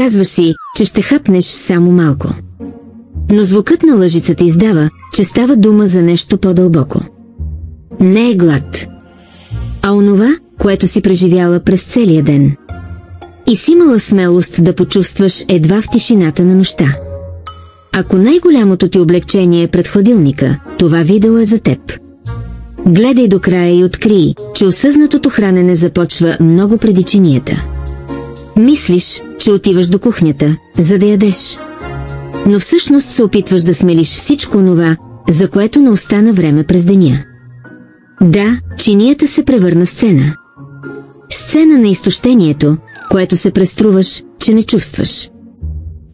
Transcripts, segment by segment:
Казваш си, че ще хапнеш само малко. Но звукът на лъжицата издава, че става дума за нещо по-дълбоко. Не е глад, а онова, което си преживяла през целия ден. И си имала смелост да почувстваш едва в тишината на нощта. Ако най-голямото ти облегчение е пред хладилника, това видео е за теб. Гледай до края и открий, че осъзнатото хранене започва много преди чинията. Мислиш, че отиваш до кухнята, за да ядеш. Но всъщност се опитваш да смелиш всичко онова, за което не остана време през деня. Да, чинията се превърна в сцена. Сцена на изтощението, което се преструваш, че не чувстваш.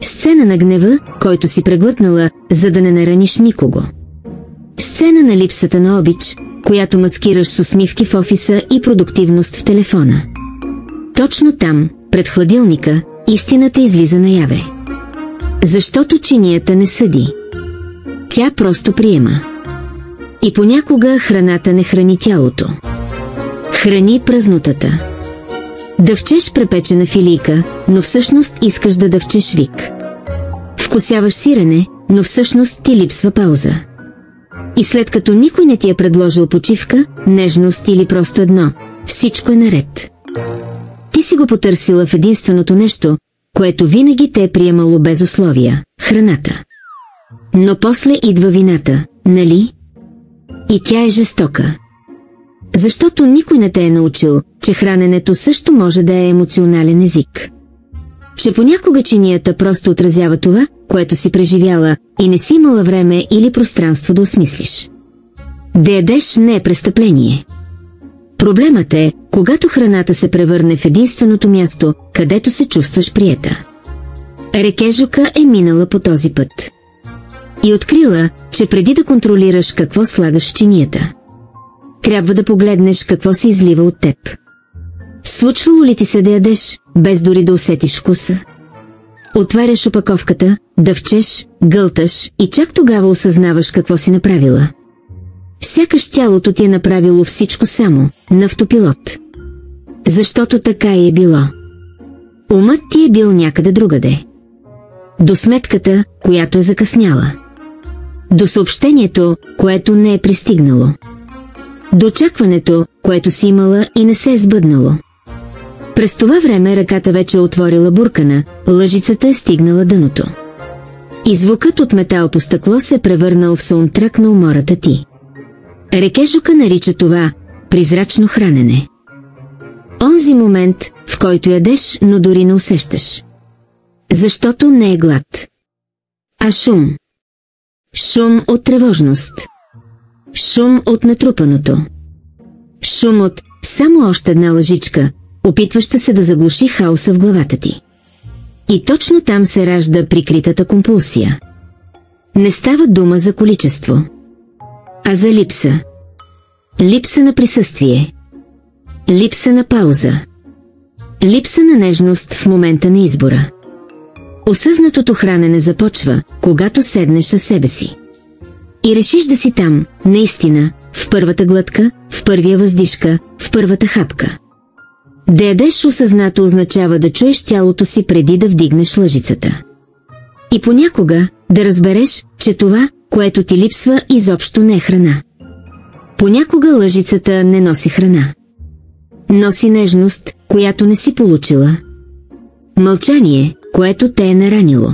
Сцена на гнева, който си преглътнала, за да не нараниш никого. Сцена на липсата на обич, която маскираш с усмивки в офиса и продуктивност в телефона. Точно там, пред хладилника, истината излиза наяве. Защото чинията не съди. Тя просто приема. И понякога храната не храни тялото. Храни празнотата. Дъвчеш препечена филийка, но всъщност искаш да дъвчеш вик. Вкусяваш сирене, но всъщност ти липсва пауза. И след като никой не ти е предложил почивка, нежност или просто едно, всичко е наред. Ти си го потърсила в единственото нещо, което винаги те е приемало без условия – храната. Но после идва вината, нали? И тя е жестока. Защото никой не те е научил, че храненето също може да е емоционален език. Че понякога чинията просто отразява това, което си преживяла и не си имала време или пространство да осмислиш. Да ядеш не е престъпление. Проблемът е, когато храната се превърне в единственото място, където се чувстваш приета. Рекежука е минала по този път. И открила, че преди да контролираш какво слагаш в чинията, трябва да погледнеш какво се излива от теб. Случвало ли ти се да ядеш, без дори да усетиш вкуса? Отваряш опаковката, дъвчеш, гълташ и чак тогава осъзнаваш какво си направила. Сякаш тялото ти е направило всичко само, на автопилот. Защото така и е било. Умът ти е бил някъде другаде. До сметката, която е закъсняла. До съобщението, което не е пристигнало. До очакването, което си имала и не се е сбъднало. През това време ръката вече е отворила буркана, лъжицата е стигнала дъното. И звукът от метал по стъкло се е превърнал в саундтрак на умората ти. Рекежука нарича това призрачно хранене. Онзи момент, в който ядеш, но дори не усещаш. Защото не е глад. А шум. Шум от тревожност. Шум от натрупаното. Шум от само още една лъжичка, опитваща се да заглуши хаоса в главата ти. И точно там се ражда прикритата компулсия. Не става дума за количество, а за липса. Липса на присъствие. Липса на пауза. Липса на нежност в момента на избора. Осъзнатото хранене започва, когато седнеш със себе си. И решиш да си там, наистина, в първата глътка, в първия въздишка, в първата хапка. Да ядеш осъзнато означава да чуеш тялото си преди да вдигнеш лъжицата. И понякога да разбереш, че това, което ти липсва, изобщо не е храна. Понякога лъжицата не носи храна. Носи нежност, която не си получила. Мълчание, което те е наранило.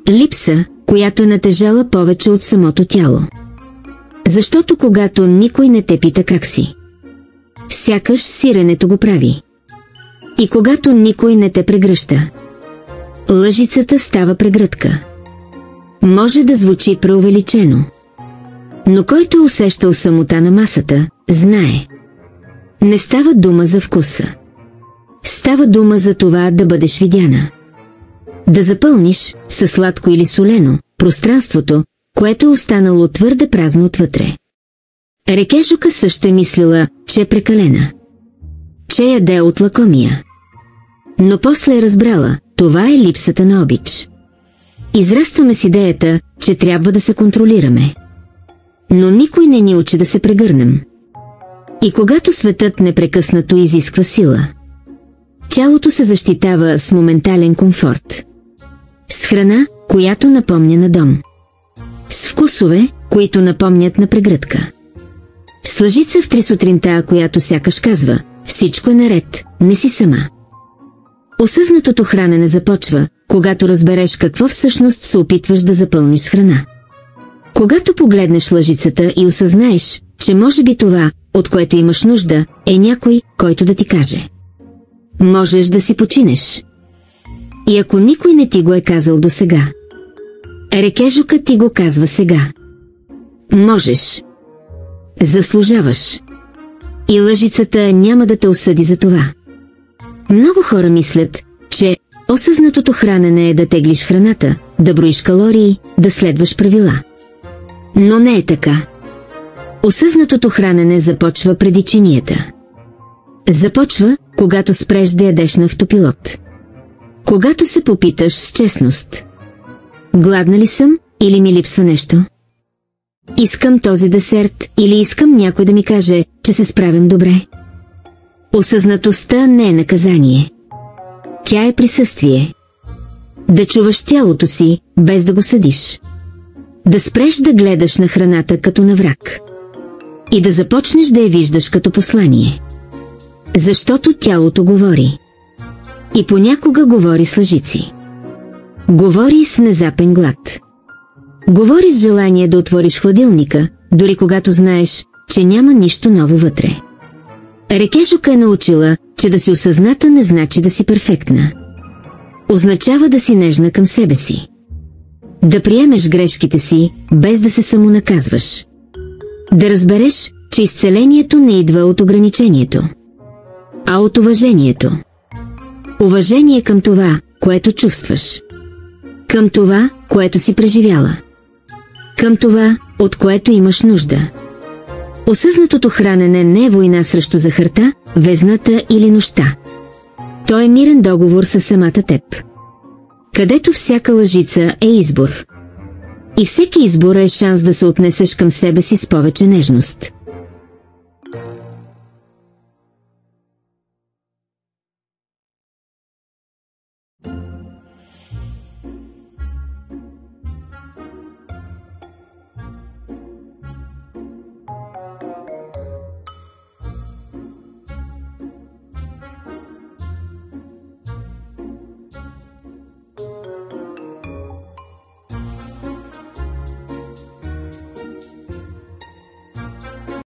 Липса, която е натежала повече от самото тяло. Защото когато никой не те пита как си, сякаш сиренето го прави. И когато никой не те прегръща, лъжицата става прегръдка. Може да звучи преувеличено, но който е усещал самота на масата, знае. Не става дума за вкуса. Става дума за това да бъдеш видяна. Да запълниш, със сладко или солено, пространството, което е останало твърде празно отвътре. Рекежука също е мислила, че е прекалена. Че яде от лакомия. Но после е разбрала, това е липсата на обич. Израстваме с идеята, че трябва да се контролираме. Но никой не ни учи да се прегърнем. И когато светът непрекъснато изисква сила, Тялото се защитава с моментален комфорт. С храна, която напомня на дом. С вкусове, които напомнят на прегръдка. С лъжица в 3 сутринта, която сякаш казва: всичко е наред, не си сама. Осъзнатото хранене започва, когато разбереш какво всъщност се опитваш да запълниш с храна. Когато погледнеш лъжицата и осъзнаеш, че може би това, от което имаш нужда, е някой, който да ти каже: можеш да си починеш. И ако никой не ти го е казал досега, рекежукът ти го казва сега. Можеш. Заслужаваш. И лъжицата няма да те осъди за това. Много хора мислят, че осъзнатото хранене е да теглиш храната, да броиш калории, да следваш правила. Но не е така. Осъзнатото хранене започва преди чинията. Започва, когато спреш да ядеш на автопилот. Когато се попиташ с честност: гладна ли съм или ми липсва нещо? Искам този десерт или искам някой да ми каже, че се справям добре? Осъзнатостта не е наказание. Тя е присъствие. Да чуваш тялото си, без да го съдиш. Да спреш да гледаш на храната като на враг. И да започнеш да я виждаш като послание. Защото тялото говори. И понякога говори с лъжици. Говори с внезапен глад. Говори с желание да отвориш хладилника, дори когато знаеш, че няма нищо ново вътре. Рекежука е научила, че да си осъзната не значи да си перфектна. Означава да си нежна към себе си. Да приемеш грешките си, без да се самонаказваш. Да разбереш, че изцелението не идва от ограничението, а от уважението. Уважение към това, което чувстваш. Към това, което си преживяла. Към това, от което имаш нужда. Осъзнатото хранене не е война срещу захарта, везната или нощта. То е мирен договор със самата теб. Където всяка лъжица е избор. И всеки избор е шанс да се отнесеш към себе си с повече нежност.